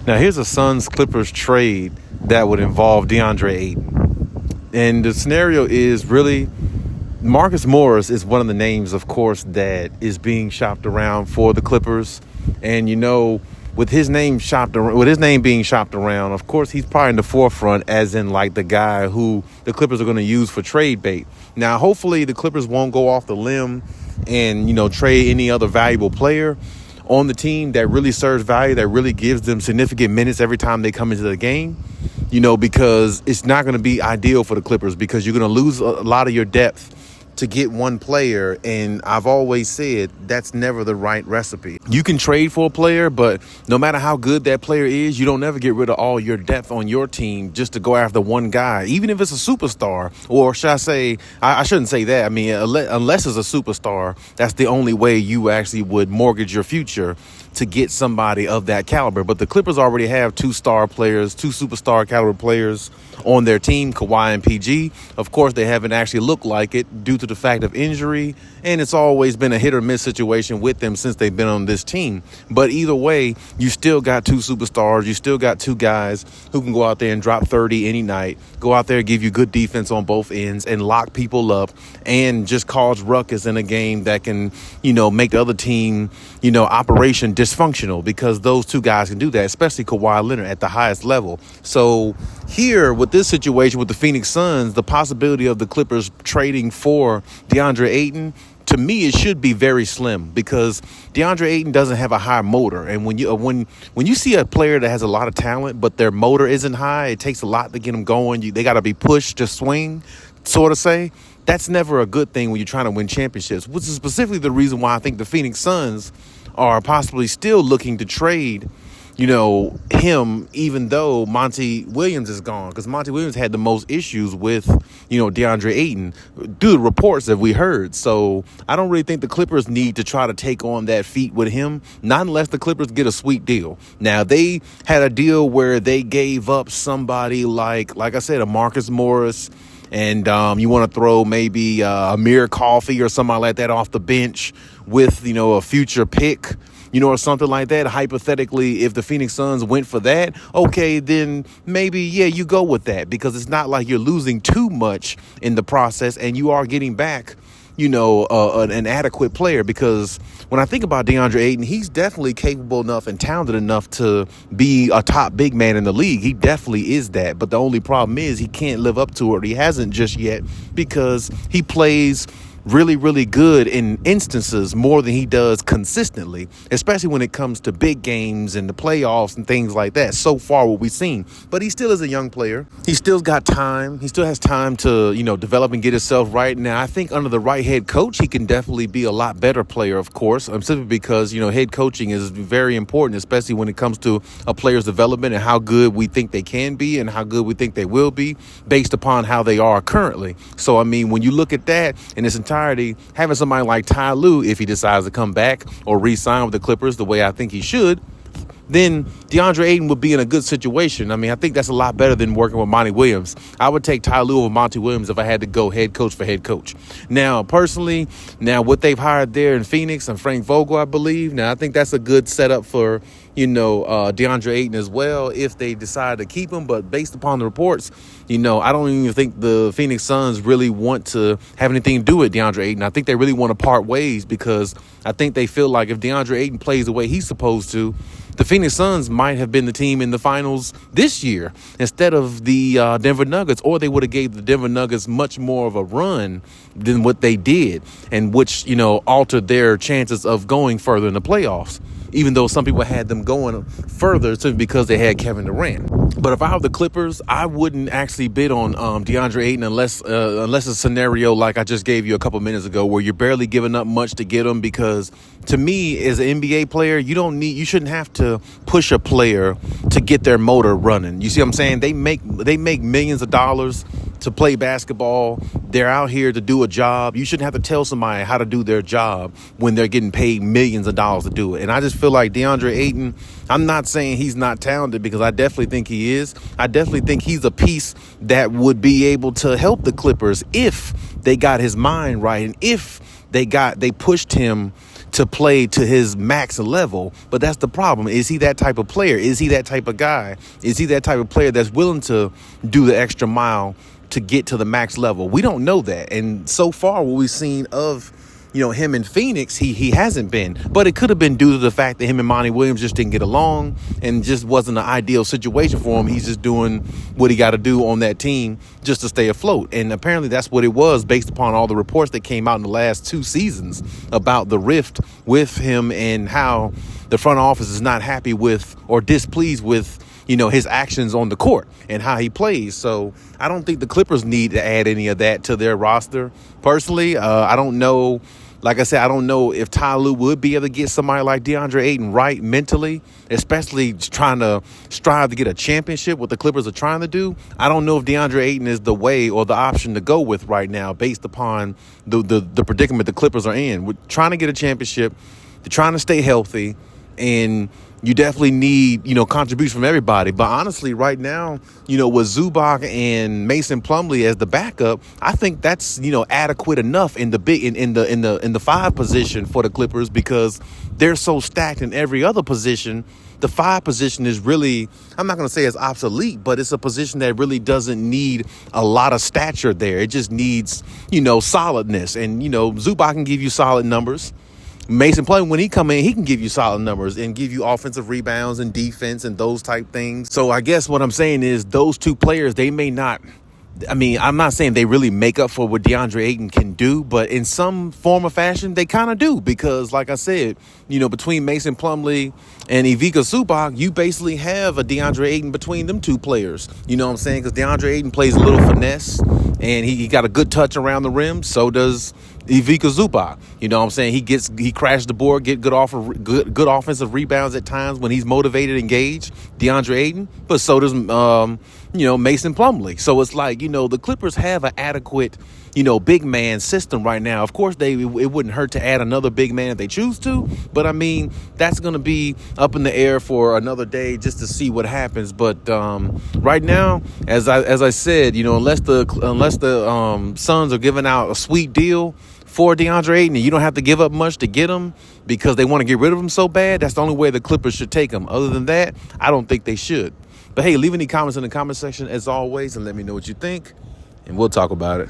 Now, here's a Suns-Clippers trade that would involve D.Ayton. And the scenario is really Marcus Morris is one of the names, of course, that is being shopped around for the Clippers. And, with his name being shopped around, of course, he's probably in the forefront as in like the guy who the Clippers are going to use for trade bait. Now, hopefully the Clippers won't go off the limb and, trade any other valuable player on the team that really serves value, that really gives them significant minutes every time they come into the game, because it's not going to be ideal for the Clippers because you're going to lose a lot of your depth to get one player. And I've always said that's never the right recipe. You can trade for a player, but no matter how good that player is, you don't ever get rid of all your depth on your team just to go after one guy, even if it's a superstar. Or should I say, I shouldn't say that. I mean, unless it's a superstar, that's the only way you actually would mortgage your future to get somebody of that caliber. But the Clippers already have two superstar caliber players on their team, Kawhi and PG. Of course, they haven't actually looked like it due to the fact of injury, and it's always been a hit or miss situation with them since they've been on this team. But either way, you still got two superstars. You still got two guys who can go out there and drop 30 any night, go out there and give you good defense on both ends and lock people up and just cause ruckus in a game that can, make the other team, operation dysfunctional, because those two guys can do that, especially Kawhi Leonard at the highest level. So here with this situation with the Phoenix Suns, the possibility of the Clippers trading for D.Ayton, to me, it should be very slim because D.Ayton doesn't have a high motor. And when you see a player that has a lot of talent, but their motor isn't high, it takes a lot to get them going. They got to be pushed to swing, sort of say. That's never a good thing when you're trying to win championships, which is specifically the reason why I think the Phoenix Suns are possibly still looking to trade him, even though Monty Williams is gone, because Monty Williams had the most issues with, D.Ayton due to reports that we heard. So I don't really think the Clippers need to try to take on that feat with him, not unless the Clippers get a sweet deal. Now, they had a deal where they gave up somebody like I said, a Marcus Morris, and you want to throw maybe Amir Coffey or somebody like that off the bench with, a future pick, or something like that. Hypothetically, if the Phoenix Suns went for that, okay, then maybe, you go with that, because it's not like you're losing too much in the process and you are getting back, an adequate player. Because when I think about D.Ayton, he's definitely capable enough and talented enough to be a top big man in the league. He definitely is that. But the only problem is he can't live up to it. He hasn't just yet, because he plays really, really good in instances more than he does consistently, especially when it comes to big games and the playoffs and things like that. So far, what we've seen. But he still is a young player. He still got time. He still has time to, develop and get himself right. Now, I think under the right head coach, he can definitely be a lot better player, of course, simply because, head coaching is very important, especially when it comes to a player's development and how good we think they can be and how good we think they will be based upon how they are currently. So, I mean, when you look at that in its entirety, having somebody like Ty Lue, if he decides to come back or re-sign with the Clippers the way I think he should, then D.Ayton would be in a good situation. I mean, I think that's a lot better than working with Monty Williams. I would take Ty Lue over Monty Williams if I had to go head coach for head coach. Now, personally, what they've hired there in Phoenix and Frank Vogel, I believe. Now, I think that's a good setup for, D.Ayton as well if they decide to keep him. But based upon the reports, I don't even think the Phoenix Suns really want to have anything to do with D.Ayton. I think they really want to part ways, because I think they feel like if D.Ayton plays the way he's supposed to, the Phoenix Suns might have been the team in the finals this year instead of the Denver Nuggets, or they would have gave the Denver Nuggets much more of a run than what they did, and which, altered their chances of going further in the playoffs, even though some people had them going further simply because they had Kevin Durant. But if I were the Clippers, I wouldn't actually bid on D.Ayton unless a scenario like I just gave you a couple minutes ago, where you're barely giving up much to get him. Because to me, as an NBA player, you shouldn't have to push a player to get their motor running. You see what I'm saying? They make millions of dollars to play basketball. They're out here to do a job. You shouldn't have to tell somebody how to do their job when they're getting paid millions of dollars to do it. And I just feel like D.Ayton, I'm not saying he's not talented, because I definitely think he is. I definitely think he's a piece that would be able to help the Clippers if they got his mind right, and if they pushed him to play to his max level. But that's the problem. Is he that type of player? Is he that type of guy? Is he that type of player that's willing to do the extra mile to get to the max level? We don't know that. And so far, what we've seen of him in Phoenix, he hasn't been. But it could have been due to the fact that him and Monty Williams just didn't get along and just wasn't an ideal situation for him. He's just doing what he got to do on that team just to stay afloat. And apparently that's what it was, based upon all the reports that came out in the last 2 seasons about the rift with him and how the front office is not happy with or displeased with his actions on the court and how he plays. So I don't think the Clippers need to add any of that to their roster. Personally, I don't know. Like I said, I don't know if Ty Lue would be able to get somebody like DeAndre Ayton right mentally, especially trying to strive to get a championship, what the Clippers are trying to do. I don't know if DeAndre Ayton is the way or the option to go with right now based upon the predicament the Clippers are in. We're trying to get a championship. They're trying to stay healthy. And you definitely need, contribution from everybody. But honestly, right now, with Zubac and Mason Plumlee as the backup, I think that's, adequate enough in the 5 position for the Clippers, because they're so stacked in every other position. The 5 position is really, I'm not going to say it's obsolete, but it's a position that really doesn't need a lot of stature there. It just needs, solidness. And, Zubac can give you solid numbers. Mason Plumlee, when he come in, he can give you solid numbers and give you offensive rebounds and defense and those type things. So I guess what I'm saying is those 2 players, they may not, I'm not saying they really make up for what DeAndre Ayton can do, but in some form or fashion, they kind of do, because like I said, between Mason Plumlee and Ivica Zubac, you basically have a DeAndre Ayton between them 2 players. You know what I'm saying? Because DeAndre Ayton plays a little finesse and he got a good touch around the rim. So does Ivica Zubac. You know what I'm saying? He crashes the board, get good offensive rebounds at times when he's motivated, engaged, DeAndre Ayton. But so does Mason Plumlee. So it's like, the Clippers have an adequate, big man system right now. Of course, it wouldn't hurt to add another big man if they choose to. But that's going to be up in the air for another day just to see what happens. But right now, as I said, unless the Suns are giving out a sweet deal for DeAndre Ayton, and you don't have to give up much to get him because they want to get rid of him so bad, that's the only way the Clippers should take him. Other than that, I don't think they should. But hey, leave any comments in the comment section as always and let me know what you think, and we'll talk about it.